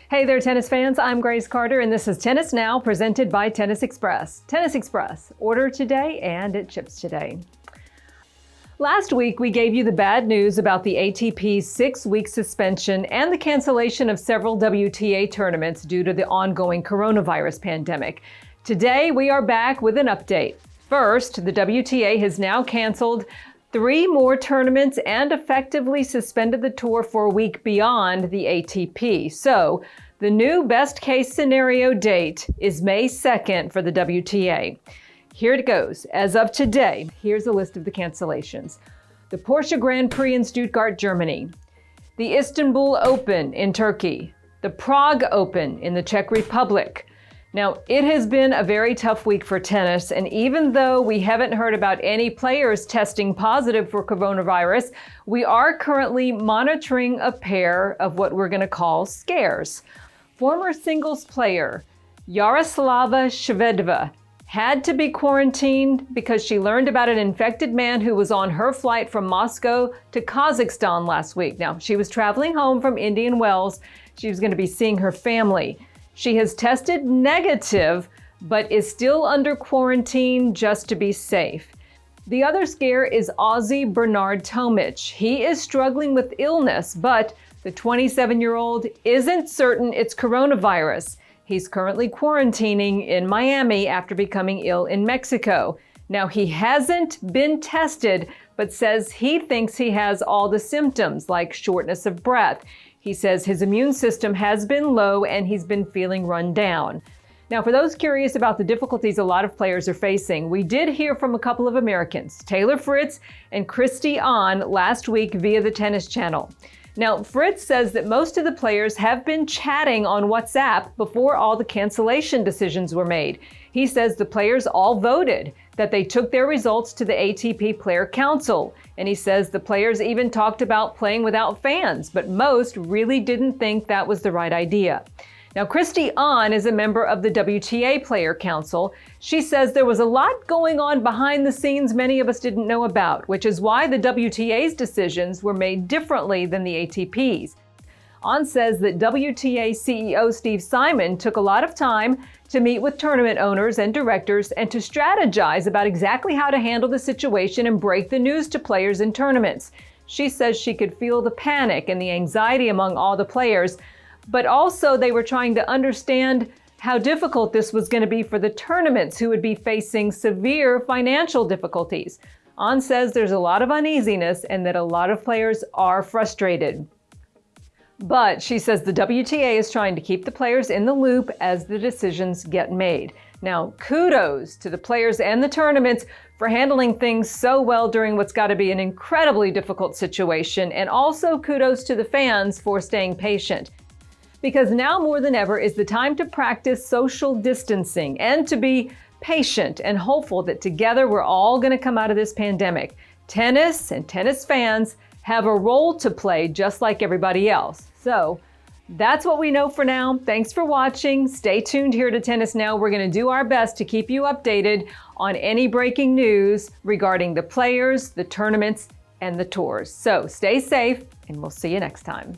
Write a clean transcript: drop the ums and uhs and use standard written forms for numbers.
Hey there, tennis fans. I'm Grace Carter, and this is Tennis Now, presented by Tennis Express. Tennis Express, order today and it ships today. Last week, we gave you the bad news about the ATP's 6-week suspension and the cancellation of several WTA tournaments due to the ongoing coronavirus pandemic. Today, we are back with an update. First, the WTA has now canceled 3 more tournaments and effectively suspended the tour for a week beyond the ATP. So, the new best-case scenario date is May 2nd for the WTA. Here it goes. As of today, here's a list of the cancellations. The Porsche Grand Prix in Stuttgart, Germany. The Istanbul Open in Turkey. The Prague Open in the Czech Republic. Now, it has been a very tough week for tennis, and even though we haven't heard about any players testing positive for coronavirus, we are currently monitoring a pair of what we're going to call scares. Former singles player Yaroslava Shvedova had to be quarantined because she learned about an infected man who was on her flight from Moscow to Kazakhstan last week. Now, she was traveling home from Indian Wells. She was going to be seeing her family. She has tested negative, but is still under quarantine just to be safe. The other scare is Aussie Bernard Tomic. He is struggling with illness, but the 27-year-old isn't certain it's coronavirus. He's currently quarantining in Miami after becoming ill in Mexico. Now, he hasn't been tested, but says he thinks he has all the symptoms like shortness of breath. He says his immune system has been low and he's been feeling run down. Now, for those curious about the difficulties a lot of players are facing, we did hear from a couple of Americans, Taylor Fritz and Christy Ahn, last week via the Tennis Channel. Now, Fritz says that most of the players have been chatting on WhatsApp before all the cancellation decisions were made. He says the players all voted, that they took their results to the ATP Player Council. And he says the players even talked about playing without fans, but most really didn't think that was the right idea. Now, Christy Ahn is a member of the WTA Player Council. She says there was a lot going on behind the scenes many of us didn't know about, which is why the WTA's decisions were made differently than the ATP's. Ahn says that WTA CEO Steve Simon took a lot of time to meet with tournament owners and directors and to strategize about exactly how to handle the situation and break the news to players in tournaments. She says she could feel the panic and the anxiety among all the players, but also they were trying to understand how difficult this was going to be for the tournaments who would be facing severe financial difficulties. Ahn says there's a lot of uneasiness and that a lot of players are frustrated. But she says the WTA is trying to keep the players in the loop as the decisions get made. Now, kudos to the players and the tournaments for handling things so well during what's got to be an incredibly difficult situation, and also kudos to the fans for staying patient. Because now more than ever is the time to practice social distancing and to be patient and hopeful that together we're all going to come out of this pandemic. Tennis and tennis fans have a role to play just like everybody else. So that's what we know for now. Thanks for watching. Stay tuned here to Tennis Now. We're going to do our best to keep you updated on any breaking news regarding the players, the tournaments, and the tours. So stay safe, and we'll see you next time.